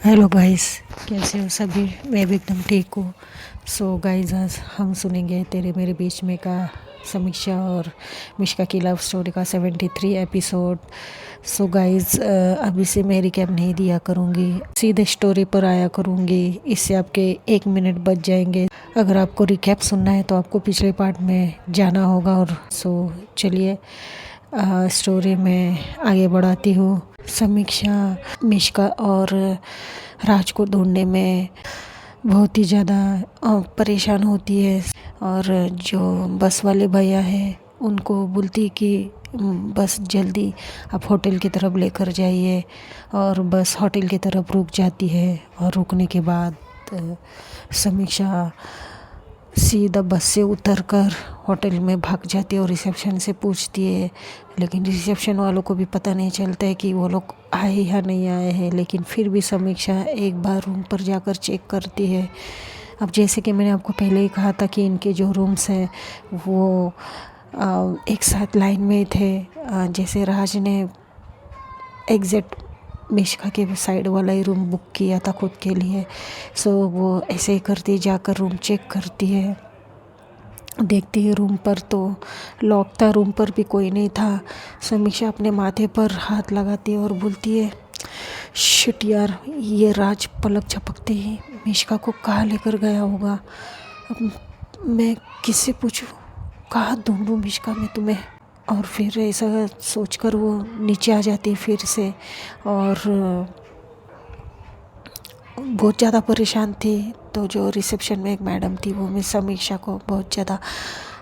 Hello guys, कैसे हो सभी। मैं भी एकदम ठीक हूँ। सो गाइस, आज हम सुनेंगे तेरे मेरे बीच में का समीक्षा और मिश्का की लव स्टोरी का 73 एपिसोड। सो गाइस, अभी से मैं रिकैप नहीं दिया करूँगी, सीधे स्टोरी पर आया करूँगी। इससे आपके 1 मिनट बच जाएंगे। अगर आपको रिकैप सुनना है तो आपको पिछले पार्ट में जाना होगा। और चलिए स्टोरी में आगे बढ़ाती हूँ। समीक्षा मिश्का और राज को ढूंढने में बहुत ही ज़्यादा परेशान होती है। और जो बस वाले भैया हैं उनको बोलती कि बस जल्दी आप होटल की तरफ लेकर जाइए। और बस होटल की तरफ रुक जाती है। और रुकने के बाद समीक्षा सीधा बस से उतरकर होटल में भाग जाती है और रिसेप्शन से पूछती है। लेकिन रिसेप्शन वालों को भी पता नहीं चलता है कि वो लोग आए या नहीं आए हैं। लेकिन फिर भी समीक्षा एक बार रूम पर जाकर चेक करती है। अब जैसे कि मैंने आपको पहले ही कहा था कि इनके जो रूम्स हैं वो एक साथ लाइन में थे। जैसे राज ने एग्जैक्ट मिश्का के साइड वाला ही रूम बुक किया था खुद के लिए। सो वो ऐसे ही करती जाकर रूम चेक करती है। देखती है रूम पर तो लॉक था, रूम पर भी कोई नहीं था। समीक्षा अपने माथे पर हाथ लगाती है और बोलती है, शिट यार, ये राज पलक झपकते ही मिश्का को कहाँ लेकर गया होगा। अब मैं किससे पूछूं, कहाँ ढूंढूं मिश्का में तुम्हें। और फिर ऐसा सोचकर वो नीचे आ जाती है फिर से। और बहुत ज़्यादा परेशान थी। तो जो रिसेप्शन में एक मैडम थी वो मिस समीक्षा को बहुत ज़्यादा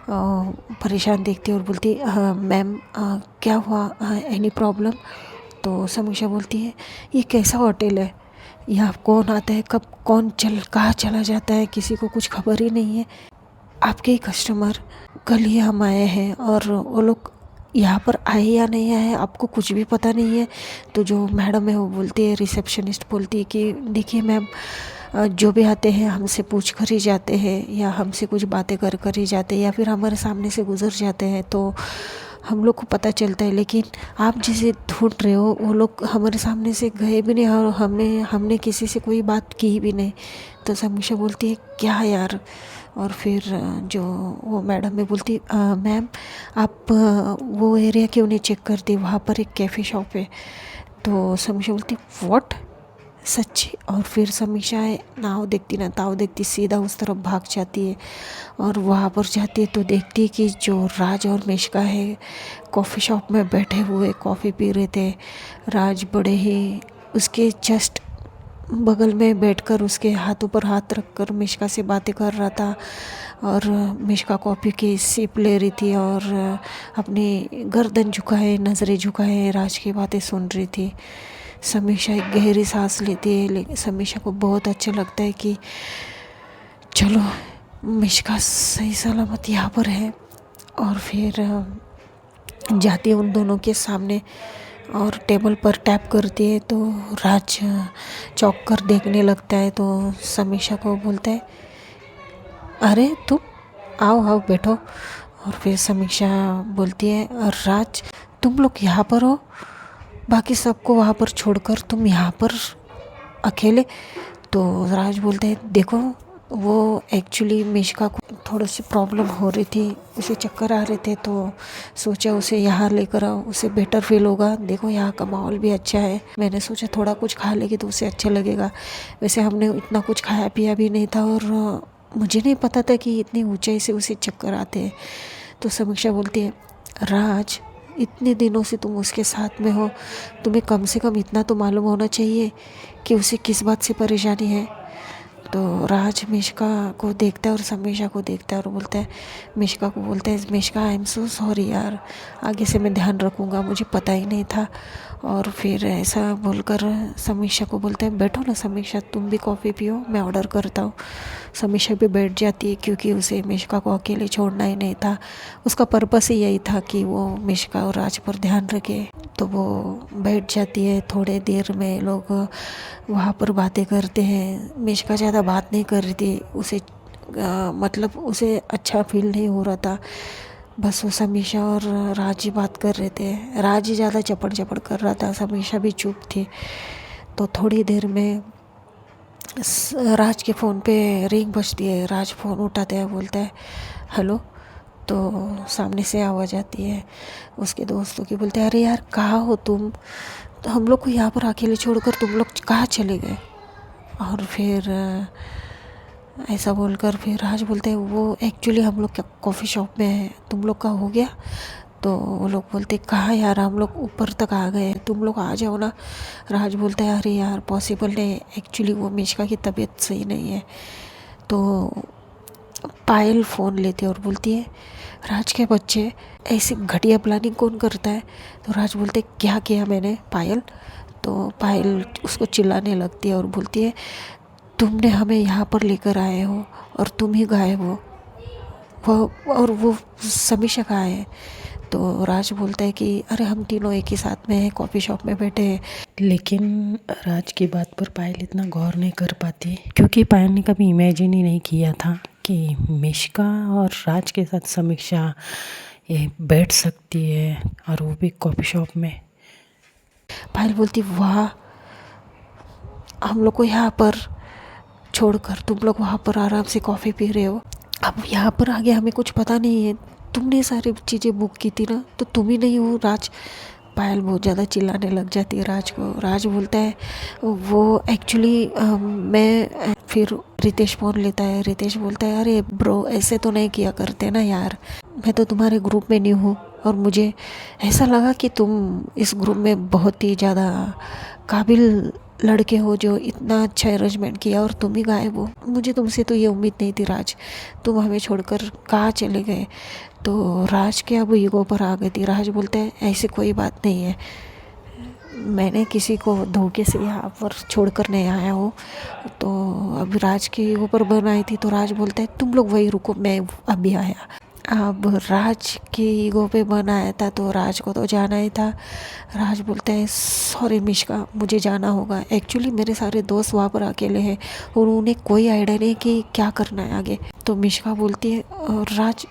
परेशान देखती और बोलती, मैम क्या हुआ, एनी प्रॉब्लम। तो समीक्षा बोलती है, ये कैसा होटल है, यहाँ कौन आता है, कब कौन कहाँ चला जाता है, किसी को कुछ खबर ही नहीं है। आपके ही कस्टमर कल ही हम आए हैं और वो लोग यहाँ पर आए या नहीं आए आपको कुछ भी पता नहीं है। तो जो मैडम है वो बोलती है, रिसेप्शनिस्ट बोलती है कि देखिए मैम, जो भी आते हैं हमसे पूछ कर ही जाते हैं या हमसे कुछ बातें कर कर ही जाते हैं या फिर हमारे सामने से गुजर जाते हैं तो हम लोग को पता चलता है। लेकिन आप जिसे ढूंढ रहे हो वो लोग हमारे सामने से गए भी नहीं और हमने किसी से कोई बात की भी नहीं। तो समीक्षा बोलती है, क्या यार। और फिर जो वो मैडम में बोलती, मैम आप वो एरिया क्यों नहीं चेक करती, वहाँ पर एक कैफ़े शॉप है। तो समीक्षा बोलती, व्हाट, सच्ची। और फिर समीक्षा नाव देखती ना ताव देखती सीधा उस तरफ भाग जाती है। और वहाँ पर जाती है तो देखती है कि जो राज और मिश्का है कॉफ़ी शॉप में बैठे हुए कॉफ़ी पी रहे थे। राज बड़े ही उसके जस्ट बगल में बैठकर उसके हाथों पर हाथ रखकर मिश्का से बातें कर रहा था। और मिश्का कॉफ़ी की सिप ले रही थी और अपनी गर्दन झुकाए नज़रें झुकाए राज की बातें सुन रही थी। समीक्षा एक गहरी सांस लेती है। लेकिन समीक्षा को बहुत अच्छा लगता है कि चलो मिश्का सही सलामत यहाँ पर है। और फिर जाती है उन दोनों के सामने और टेबल पर टैप करती है तो राज चौंक कर देखने लगता है। तो समीक्षा को बोलता है, अरे तुम, आओ आओ बैठो। और फिर समीक्षा बोलती है, राज तुम लोग यहाँ पर हो, बाकी सबको वहाँ पर छोड़कर तुम यहाँ पर अकेले। तो राज बोलते हैं, देखो वो एक्चुअली मिश्का को थोड़ी सी प्रॉब्लम हो रही थी, उसे चक्कर आ रहे थे तो सोचा उसे यहाँ लेकर आओ, उसे बेटर फील होगा। देखो यहाँ का माहौल भी अच्छा है, मैंने सोचा थोड़ा कुछ खा लेगी तो उसे अच्छा लगेगा। वैसे हमने इतना कुछ खाया पिया भी नहीं था और मुझे नहीं पता था कि इतनी ऊंचाई से उसे चक्कर आते हैं। तो समीक्षा बोलती है, राज इतने दिनों से तुम उसके साथ में हो, तुम्हें कम से कम इतना तो मालूम होना चाहिए कि उसे किस बात से परेशानी है। तो राज मिश्का को देखता है और समीक्षा को देखता है और बोलता है, मिश्का को बोलता है, Mishka I am so sorry यार, आगे से मैं ध्यान रखूँगा, मुझे पता ही नहीं था। और फिर ऐसा बोलकर समीक्षा को बोलता है, बैठो ना समीक्षा, तुम भी कॉफ़ी पियो, मैं ऑर्डर करता हूँ। समीक्षा भी बैठ जाती है क्योंकि उसे मिश्का को अकेले छोड़ना ही नहीं था। उसका पर्पस ही यही था कि वो मिश्का और राज पर ध्यान रखे। तो वो बैठ जाती है। थोड़े देर में लोग वहाँ पर बातें करते हैं। मिश्का ज़्यादा बात नहीं कर रही थी, उसे मतलब उसे अच्छा फील नहीं हो रहा था। बस वो समीक्षा और राज ही बात कर रहे थे। राज ही ज़्यादा चपड़ चपड़ कर रहा था, समीक्षा भी चुप थी। तो थोड़ी देर में राज के फ़ोन पे रिंग बजती है। राज फ़ोन उठाता है, बोलता है हेलो। तो सामने से आवाज़ आती है उसके दोस्तों की, बोलते हैं अरे यार कहाँ हो तुम, तो हम लोग को यहाँ पर अकेले छोड़कर तुम लोग कहाँ चले गए। और फिर ऐसा बोलकर फिर राज बोलते हैं वो एक्चुअली हम लोग कॉफ़ी शॉप में है, तुम लोग का हो गया। तो वो लोग बोलते कहाँ यार, हम लोग ऊपर तक आ गए, तुम लोग आ जाओ ना। राज बोलता है अरे यार पॉसिबल नहीं, एक्चुअली वो मिश्का की तबीयत सही नहीं है। तो पायल फ़ोन लेती है और बोलती है राज के बच्चे, ऐसी घटिया प्लानिंग कौन करता है। तो राज बोलते क्या किया मैंने पायल। तो पायल उसको चिल्लाने लगती है और बोलती है तुमने हमें यहाँ पर लेकर आए हो और तुम ही गायब हो, वो और वो समीक्षा कहाँ है। तो राज बोलता है कि अरे हम तीनों एक ही साथ में हैं, कॉफ़ी शॉप में बैठे हैं। लेकिन राज की बात पर पायल इतना गौर नहीं कर पाती, क्योंकि पायल ने कभी इमेजिन ही नहीं किया था कि मिश्का और राज के साथ समीक्षा ये बैठ सकती है, और वो भी कॉफ़ी शॉप में। पायल बोलती वाह, हम लोग को यहाँ पर छोड़कर तुम लोग वहाँ पर आराम से कॉफ़ी पी रहे हो, अब यहाँ पर आगे हमें कुछ पता नहीं है। तुमने सारी चीज़ें बुक की थी ना, तो तुम ही नहीं हो राज। पायल बहुत ज़्यादा चिल्लाने लग जाती है राज को। राज बोलता है वो एक्चुअली मैं फिर रितेश फ़ोन लेता है। रितेश बोलता है अरे ब्रो ऐसे तो नहीं किया करते ना यार, मैं तो तुम्हारे ग्रुप में न्यू हूँ और मुझे ऐसा लगा कि तुम इस ग्रुप में बहुत ही ज़्यादा काबिल लड़के हो जो इतना अच्छा अरेंजमेंट किया और तुम ही गायब हो। मुझे तुमसे तो ये उम्मीद नहीं थी राज, तुम हमें छोड़कर कहाँ चले गए। तो राज के अब ईगो पर आ गई थी। राज बोलता है ऐसी कोई बात नहीं है, मैंने किसी को धोखे से यहाँ पर छोड़कर नहीं आया हूँ। तो अब राज के ईगो पर बन आई थी। तो राज बोलता है तुम लोग वही रुको, मैं अभी आया। अब राज के ईगो पे बन आया था तो राज को तो जाना ही था। राज बोलता है सॉरी मिश्का, मुझे जाना होगा, एक्चुअली मेरे सारे दोस्त वहाँ पर अकेले हैं और उन्हें कोई आइडिया नहीं कि क्या करना है आगे। तो मिश्का बोलती है राज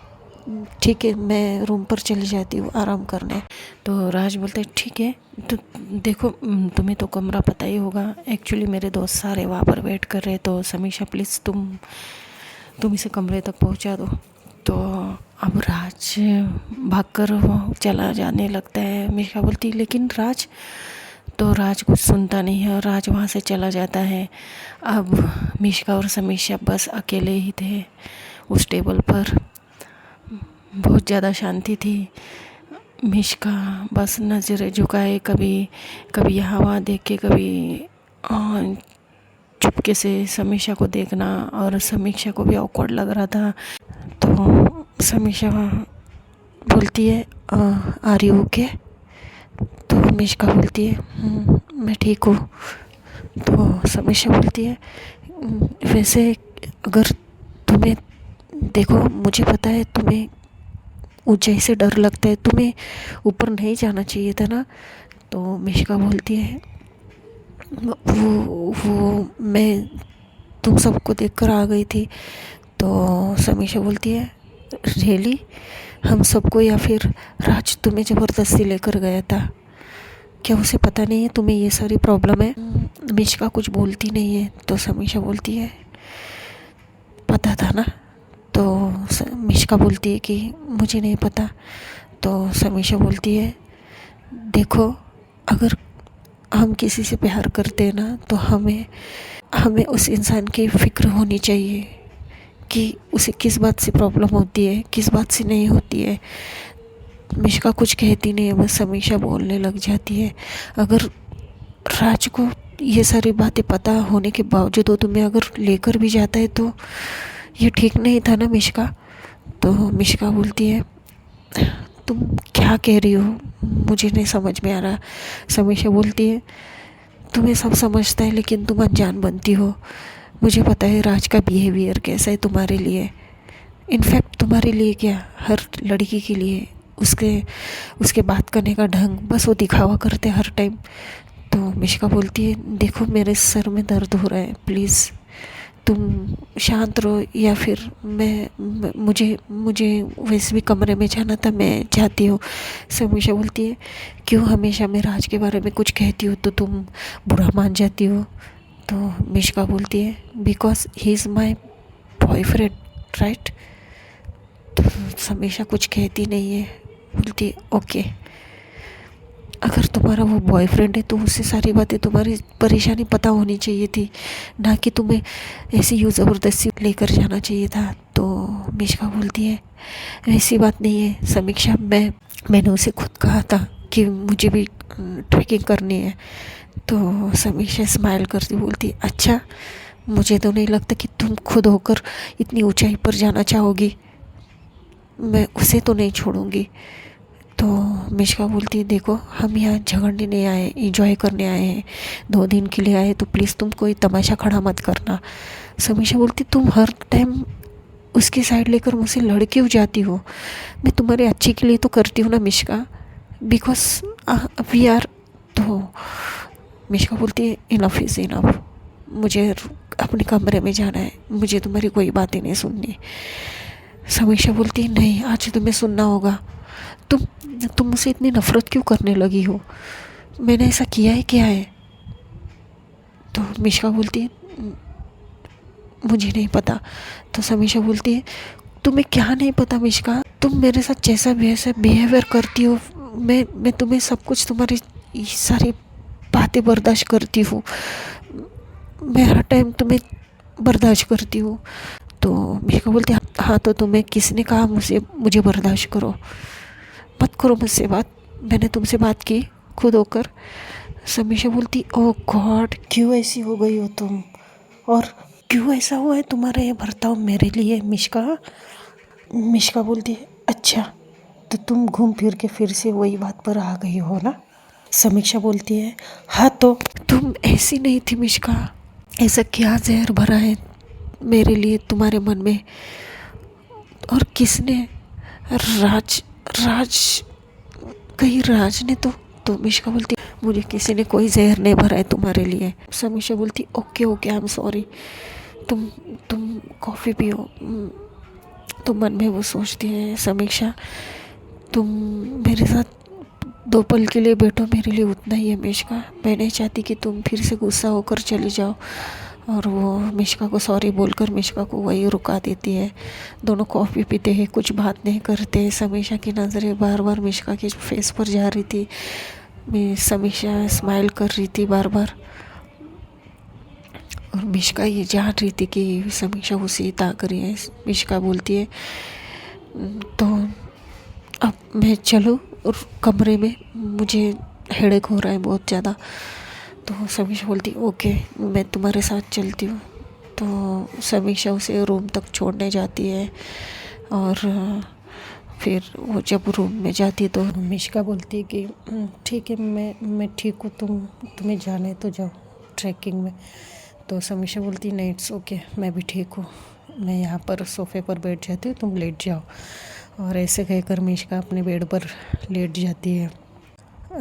ठीक है, मैं रूम पर चली जाती हूँ आराम करने। तो राज बोलता है ठीक है, तो देखो तुम्हें तो कमरा पता ही होगा, एक्चुअली मेरे दोस्त सारे वहाँ पर वेट कर रहे, तो समीक्षा प्लीज़ तुम इसे कमरे तक पहुँचा दो। तो अब राज भागकर वो चला जाने लगता है। मिश्का बोलती है लेकिन राज, तो राज कुछ सुनता नहीं है और राज वहाँ से चला जाता है। अब मिश्का और समीक्षा बस अकेले ही थे उस टेबल पर। बहुत ज़्यादा शांति थी। मिश्का बस नज़रें झुकाए, कभी कभी यहाँ वहाँ देख के, कभी चुपके से समीक्षा को देखना, और समीक्षा को भी ऑकवर्ड लग रहा था। तो समीक्षा बोलती है आर यू ओके। तो मिश्का बोलती है मैं ठीक हूँ। तो समीक्षा बोलती है वैसे अगर तुम्हें, देखो मुझे पता है तुम्हें ऊंचाई से डर लगता है, तुम्हें ऊपर नहीं जाना चाहिए था ना। तो मिश्का बोलती है वो मैं तुम सबको देखकर आ गई थी। तो समीक्षा बोलती है रियली, हम सबको, या फिर राज तुम्हें ज़बरदस्ती लेकर गया था, क्या उसे पता नहीं है तुम्हें ये सारी प्रॉब्लम है। मिश्का कुछ बोलती नहीं है। तो समीक्षा बोलती है पता था ना। तो मिश्का बोलती है कि मुझे नहीं पता। तो समीक्षा बोलती है देखो, अगर हम किसी से प्यार करते हैं ना, तो हमें उस इंसान की फ़िक्र होनी चाहिए कि उसे किस बात से प्रॉब्लम होती है, किस बात से नहीं होती है। मिश्का कुछ कहती नहीं है, बस समीक्षा बोलने लग जाती है अगर राज को ये सारी बातें पता होने के बावजूद वो तुम्हें अगर लेकर भी जाता है तो ये ठीक नहीं था ना मिश्का। तो मिश्का बोलती है तुम क्या कह रही हो, मुझे नहीं समझ में आ रहा। समीक्षा बोलती है तुम्हें सब समझता है लेकिन तुम अनजान बनती हो। मुझे पता है राज का बिहेवियर कैसा है तुम्हारे लिए, इनफैक्ट तुम्हारे लिए क्या, हर लड़की के लिए उसके बात करने का ढंग, बस वो दिखावा करते हर टाइम। तो मिश्का बोलती है देखो मेरे सर में दर्द हो रहा है, प्लीज़ तुम शांत रहो, या फिर मुझे वैसे भी कमरे में जाना था, मैं जाती हूँ। समीक्षा बोलती है क्यों हमेशा मैं राज के बारे में कुछ कहती हूँ तो तुम बुरा मान जाती हो। तो मिश्का बोलती है because he is my boyfriend right. तो समीक्षा कुछ कहती नहीं है, बोलती है ओके, अगर तुम्हारा वो बॉयफ्रेंड है तो उससे सारी बातें, तुम्हारी परेशानी पता होनी चाहिए थी, ना कि तुम्हें ऐसी यूँ ज़बरदस्ती लेकर जाना चाहिए था। तो मिश्का बोलती है ऐसी बात नहीं है समीक्षा, मैंने उसे खुद कहा था कि मुझे भी ट्रैकिंग करनी है। तो समीक्षा स्माइल करती बोलती अच्छा, मुझे तो नहीं लगता कि तुम खुद होकर इतनी ऊंचाई पर जाना चाहोगी, मैं उसे तो नहीं छोड़ूंगी। तो मिश्का बोलती है देखो, हम यहाँ झगड़ने नहीं आए, इंजॉय करने आए हैं, 2 दिन के लिए आए, तो प्लीज़ तुम कोई तमाशा खड़ा मत करना। समीक्षा बोलती तुम हर टाइम उसकी साइड लेकर मुझसे लड़ क्यों जाती हो, मैं तुम्हारे अच्छे के लिए तो करती हूँ ना मिश्का, बिकॉज वी आर। तो मिश्का बोलती है इनफ इज़ इनफ, मुझे अपने कमरे में जाना है, मुझे तुम्हारी कोई बातें नहीं सुननी। समीक्षा बोलती है नहीं, आज तुम्हें सुनना होगा, तुम मुझसे इतनी नफरत क्यों करने लगी हो, मैंने ऐसा किया है क्या है। तो मिश्का बोलती है मुझे नहीं पता। तो समीक्षा बोलती है तुम्हें क्या नहीं पता मिश्का, तुम मेरे साथ जैसा भी ऐसा बिहेवियर करती हो, मैं तुम्हें सब कुछ, तुम्हारी ये सारी बातें बर्दाश्त करती हूँ, मैं हर टाइम तुम्हें बर्दाश्त करती हूँ। तो मिश्का बोलती है हाँ, तो तुम्हें किसने कहा मुझे बर्दाश्त करो, मत करो मुझसे बात, मैंने तुमसे बात की खुद होकर। समीक्षा बोलती ओह गॉड, क्यों ऐसी हो गई हो तुम, और क्यों ऐसा हुआ है तुम्हारा ये बर्ताव मेरे लिए मिश्का। मिश्का बोलती है अच्छा, तो तुम घूम फिर के फिर से वही बात पर आ गई हो ना। समीक्षा बोलती है हाँ, तो तुम ऐसी नहीं थी मिश्का, ऐसा क्या जहर भरा है मेरे लिए तुम्हारे मन में, और किसने, राज राज कहीं राज ने तो मिश्का बोलती मुझे किसी ने कोई जहर नहीं भरा है तुम्हारे लिए। समीक्षा बोलती okay okay I am sorry, तुम कॉफ़ी पियो। तो मन में वो सोचती है समीक्षा, तुम मेरे साथ 2 पल के लिए बैठो, मेरे लिए उतना ही है मिश्का, मैं नहीं चाहती कि तुम फिर से गुस्सा होकर चली जाओ। और वो मिश्का को सॉरी बोलकर मिश्का को वही रुका देती है। दोनों कॉफ़ी पीते हैं, कुछ बात नहीं करते। समीक्षा की नज़रें बार बार मिश्का के फेस पर जा रही थी, समीक्षा स्माइल कर रही थी बार बार, और मिश्का ये जान रही थी कि समीक्षा उसे ताक रही है। मिश्का बोलती है तो अब मैं चलूँ कमरे में, मुझे हेडेक हो रहा है बहुत ज़्यादा। तो समीक्षा बोलती ओके, मैं तुम्हारे साथ चलती हूँ। तो समीक्षा उसे रूम तक छोड़ने जाती है, और फिर वो जब रूम में जाती है तो मिश्का बोलती है कि ठीक है, मैं ठीक हूँ, तुम्हें जाना है तो जाओ ट्रैकिंग में। तो समीक्षा बोलती है नहीं इट्स ओके, मैं भी ठीक हूँ, मैं यहाँ पर सोफ़े पर बैठ जाती हूँ, तुम लेट जाओ। और ऐसे कहकर मिश्का अपने बेड पर लेट जाती है।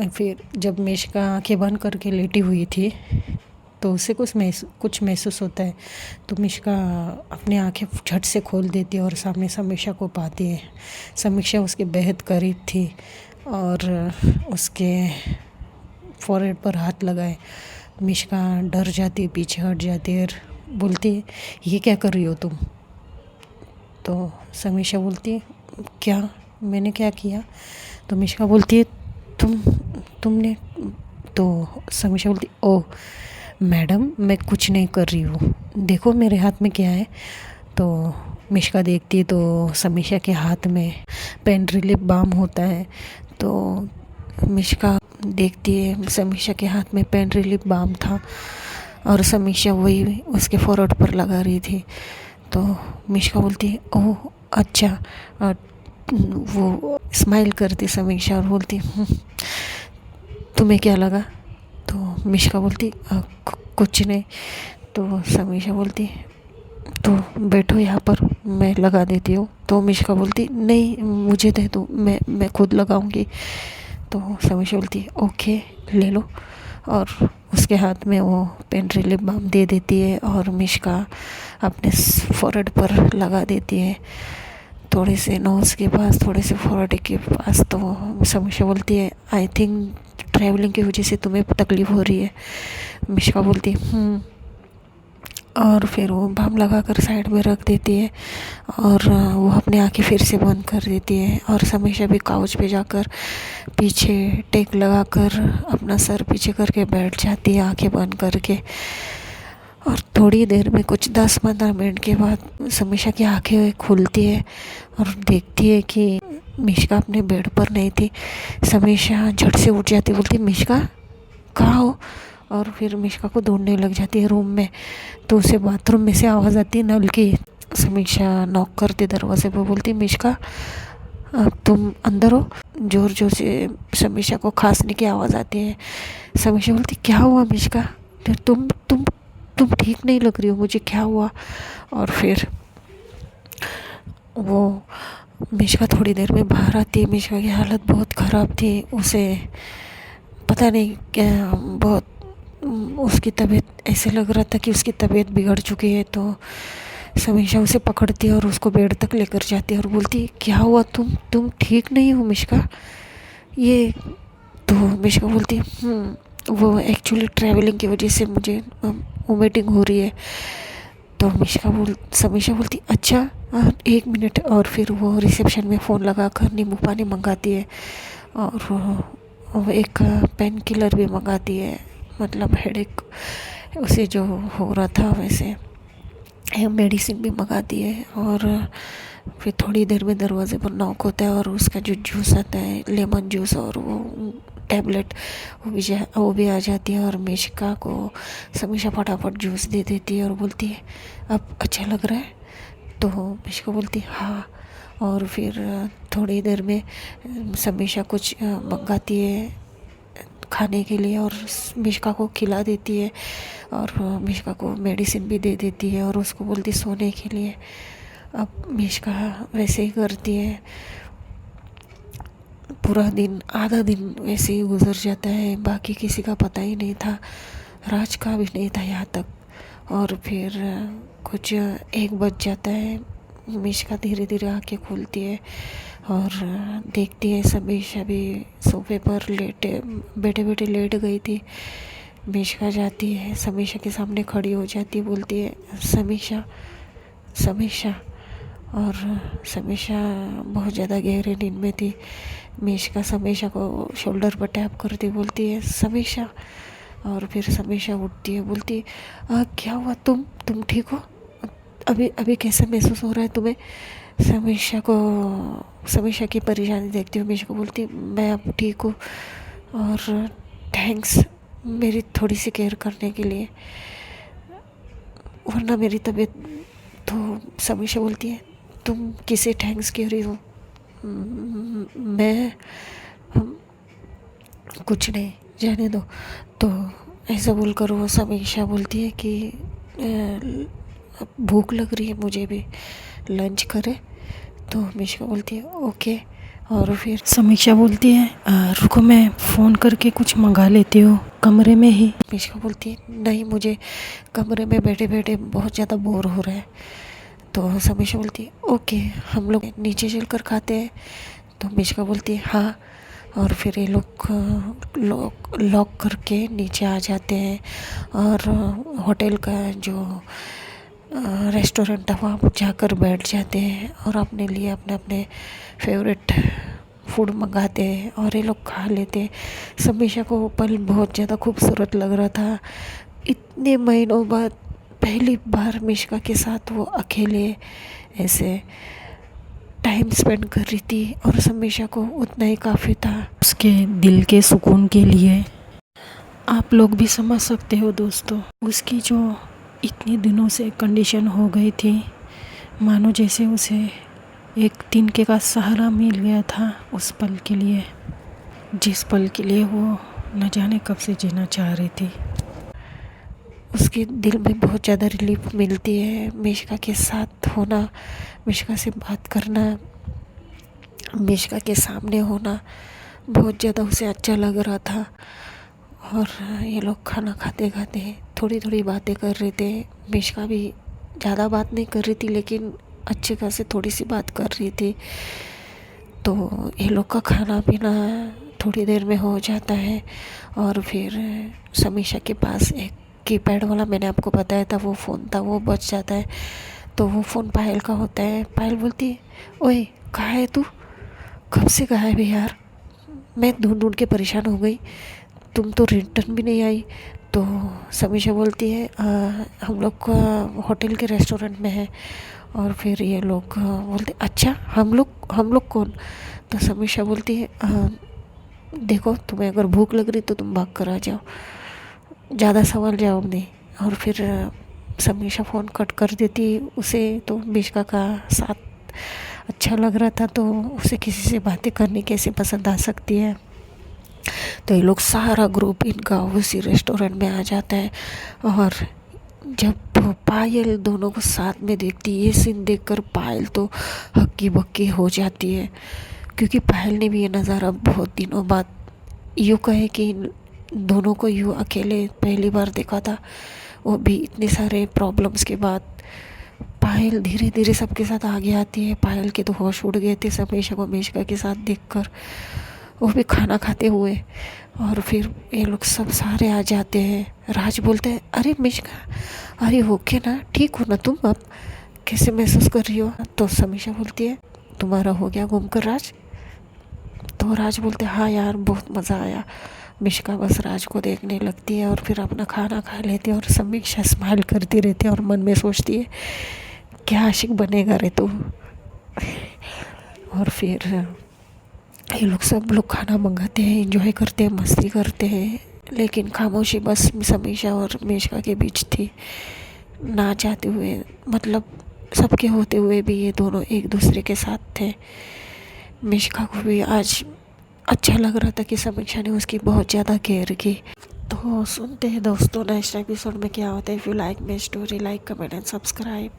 फिर जब मिश्का आंखें बंद करके लेटी हुई थी तो उसे कुछ महसूस होता है, तो मिश्का अपनी आंखें झट से खोल देती है और सामने समीक्षा को पाती है। समीक्षा उसके बेहद करीब थी और उसके फोrehead पर हाथ लगाए। मिश्का डर जाती है, पीछे हट जाती है और बोलती है ये क्या कर रही हो तुम। तो समीक्षा बोलती है क्या, मैंने क्या किया। तो मिश्का बोलती है तुमने। तो समीक्षा बोलती ओह मैडम, मैं कुछ नहीं कर रही हूँ, देखो मेरे हाथ में क्या है। तो मिश्का देखती है तो समीक्षा के हाथ में पेन रिलीफ बाम होता है। तो मिश्का देखती है समीक्षा के हाथ में पेन रिलीफ बाम था और समीक्षा वही उसके फोrehead पर लगा रही थी। तो मिश्का बोलती है ओह अच्छा, और वो स्माइल करती समीक्षा और बोलती तुम्हें क्या लगा। तो मिश्का बोलती कुछ नहीं। तो समीक्षा बोलती तो बैठो यहाँ पर, मैं लगा देती हूँ। तो मिश्का बोलती नहीं मुझे दे दो, मैं खुद लगाऊंगी। तो समीक्षा बोलती ओके ले लो, और उसके हाथ में वो पेन रिलीफ बाम दे देती है और मिश्का अपने फोrehead पर लगा देती है, थोड़े से नोज़ के पास, थोड़े से फोrehead के पास। तो समीक्षा बोलती है आई थिंक ट्रैवलिंग की वजह से तुम्हें तकलीफ़ हो रही है। मिश्का बोलती और फिर वो बम लगा कर साइड में रख देती है और वो अपनी आंखें फिर से बंद कर देती है। और समीक्षा भी काउच पे जाकर पीछे टेक लगा कर अपना सर पीछे करके बैठ जाती है आंखें बंद करके। और थोड़ी देर में कुछ 10-15 मिनट के बाद समीक्षा की आंखें खुलती है और देखती है कि मिश्का अपने बेड पर नहीं थी। समीक्षा झट से उठ जाती, बोलती मिश्का कहाँ हो? और फिर मिश्का को ढूंढने लग जाती है रूम में। तो उसे बाथरूम में से आवाज़ आती है नल की। समीक्षा नॉक करती दरवाजे पर, बोलती मिश्का तुम अंदर हो? जोर जोर से समीक्षा को खांसने की आवाज़ आती है। समीक्षा बोलती क्या हुआ मिश्का? तुम ठीक नहीं लग रही हो, मुझे क्या हुआ? और फिर वो मिश्का थोड़ी देर में बाहर आती है। मिश्का की हालत बहुत ख़राब थी, उसे पता नहीं क्या बहुत उसकी तबीयत ऐसे लग रहा था कि उसकी तबीयत बिगड़ चुकी है। तो समीक्षा उसे पकड़ती है और उसको बेड तक लेकर जाती है और बोलती क्या हुआ, तुम ठीक नहीं हो मिश्का? ये तो मिश्का बोलती वो एक्चुअली ट्रैवलिंग की वजह से मुझे वोमिटिंग हो रही है। तो समीक्षा बोलती अच्छा 1 मिनट। और फिर वो रिसेप्शन में फ़ोन लगा कर नींबू पानी मंगाती है और वो एक पेन किलर भी मंगाती है, मतलब हेडेक उसे जो हो रहा था वैसे मेडिसिन भी मंगाती है। और फिर थोड़ी देर में दरवाजे पर नॉक होता है और उसका जो जूस आता है लेमन जूस और वो टैबलेट वो भी आ जाती है। और मिश्का को समीक्षा फटाफट जूस दे देती है और बोलती है अब अच्छा लग रहा है? तो मिश्का बोलती हाँ। और फिर थोड़ी देर में समीक्षा कुछ मंगाती है खाने के लिए और मिश्का को खिला देती है और मिश्का को मेडिसिन भी दे देती है और उसको बोलती सोने के लिए। अब मिश्का वैसे ही करती है। पूरा दिन आधा दिन वैसे ही गुजर जाता है, बाकी किसी का पता ही नहीं था, राज का भी नहीं था यहाँ तक। और फिर कुछ 1 बज जाता है। मिश्का धीरे धीरे आंखें खोलती है और देखती है समीक्षा भी सोफे पर बैठे बैठे लेट गई थी। मिश्का जाती है समीक्षा के सामने खड़ी हो जाती है, बोलती है समीक्षा। और समीक्षा बहुत ज़्यादा गहरे नींद में थी। मिश्का समीक्षा को शोल्डर पर टैप करती बोलती है समीक्षा। और फिर समीक्षा उठती है, बोलती क्या हुआ, तुम ठीक हो? अभी कैसा महसूस हो रहा है तुम्हें? समीक्षा की परेशानी देखती हुई मिश्का बोलती मैं अब ठीक हूँ और थैंक्स मेरी थोड़ी सी केयर करने के लिए, वरना मेरी तबीयत। तो समीक्षा बोलती है तुम किसे थैंक्स कह रही हो? मैं कुछ नहीं, जाने दो। तो ऐसा बोलकर वो समीक्षा बोलती है कि भूख लग रही है, मुझे भी लंच करे। तो मिश्का बोलती है ओके। और फिर समीक्षा बोलती है रुको मैं फ़ोन करके कुछ मंगा लेती हूँ कमरे में ही। मिश्का बोलती है नहीं, मुझे कमरे में बैठे बैठे बहुत ज़्यादा बोर हो रहा है। तो समीक्षा बोलती है ओके हम लोग नीचे चलकर खाते हैं। तो मिश्का बोलती है हाँ। और फिर ये लोग लॉक करके नीचे आ जाते हैं और होटल का जो रेस्टोरेंट था वहाँ जाकर बैठ जाते हैं और अपने लिए अपने अपने फेवरेट फूड मंगाते हैं और ये लोग खा लेते हैं। समीक्षा को वो पल बहुत ज़्यादा खूबसूरत लग रहा था। इतने महीनों बाद पहली बार मिश्का के साथ वो अकेले ऐसे टाइम स्पेंड कर रही थी और समीक्षा को उतना ही काफ़ी था उसके दिल के सुकून के लिए। आप लोग भी समझ सकते हो दोस्तों, उसकी जो इतनी दिनों से कंडीशन हो गई थी, मानो जैसे उसे एक तिनके का सहारा मिल गया था उस पल के लिए, जिस पल के लिए वो न जाने कब से जीना चाह रही थी। उसके दिल में बहुत ज़्यादा रिलीफ मिलती है मिश्का के साथ होना, मिश्का से बात करना, मिश्का के सामने होना बहुत ज़्यादा उसे अच्छा लग रहा था। और ये लोग खाना खाते खाते थोड़ी थोड़ी बातें कर रहे थे। मिश्का भी ज़्यादा बात नहीं कर रही थी लेकिन अच्छे खासे थोड़ी सी बात कर रही थी। तो ये लोग का खाना पीना थोड़ी देर में हो जाता है और फिर समीक्षा के पास एक कीपैड वाला मैंने आपको बताया था वो फ़ोन था, वो बच जाता है। तो वो फ़ोन पायल का होता है। पायल बोलती है, ओए कहाँ है तू, कब से गायब है यार, मैं ढूंढ ढूंढ के परेशान हो गई, तुम तो रिटर्न भी नहीं आई। तो समीक्षा बोलती है, हम लोग होटल के रेस्टोरेंट में है। और फिर ये लोग बोलते, अच्छा हम लोग कौन। तो समीक्षा बोलती है, देखो तुम्हें अगर भूख लग रही तो तुम भाग कर आ जाओ, ज़्यादा सवाल जवाब नहीं। और फिर समीक्षा फ़ोन कट कर देती। उसे तो मिश्का का साथ अच्छा लग रहा था, तो उसे किसी से बातें करनी कैसे पसंद आ सकती है। तो ये लोग सारा ग्रुप इनका उसी रेस्टोरेंट में आ जाता है। और जब पायल दोनों को साथ में देखती है, ये सीन देखकर पायल तो हक्की बक्की हो जाती है, क्योंकि पायल ने भी ये नज़ारा बहुत दिनों बाद यूँ कहे कि इन दोनों को यूँ अकेले पहली बार देखा था, वो भी इतने सारे प्रॉब्लम्स के बाद। पायल धीरे धीरे सबके साथ आगे आती है। पायल के तो होश उड़ गए थे समीक्षा को मिश्का के साथ देखकर, वो भी खाना खाते हुए। और फिर ये लोग सब सारे आ जाते हैं। राज बोलते हैं, अरे मिश्का, अरे हो के ना, ठीक हो ना तुम, अब कैसे महसूस कर रही हो। तो समीक्षा बोलती है, तुम्हारा हो गया घूमकर राज। तो राज बोलते, हाँ यार बहुत मज़ा आया। मिश्का बस राज को देखने लगती है और फिर अपना खाना खा लेती है। और समीक्षा स्माइल करती रहती है और मन में सोचती है, क्या आशिक बनेगा रे तू। और फिर ये लोग सब लोग खाना मंगाते हैं, एंजॉय करते हैं, मस्ती करते हैं। लेकिन खामोशी बस समीक्षा और मिश्का के बीच थी। ना चाहते हुए, मतलब सबके होते हुए भी ये दोनों एक दूसरे के साथ थे। मिश्का को भी आज अच्छा लग रहा था कि समीक्षा ने उसकी बहुत ज़्यादा केयर की। तो सुनते हैं दोस्तों नेक्स्ट एपिसोड में क्या होता है। If you like my story, like comment and subscribe.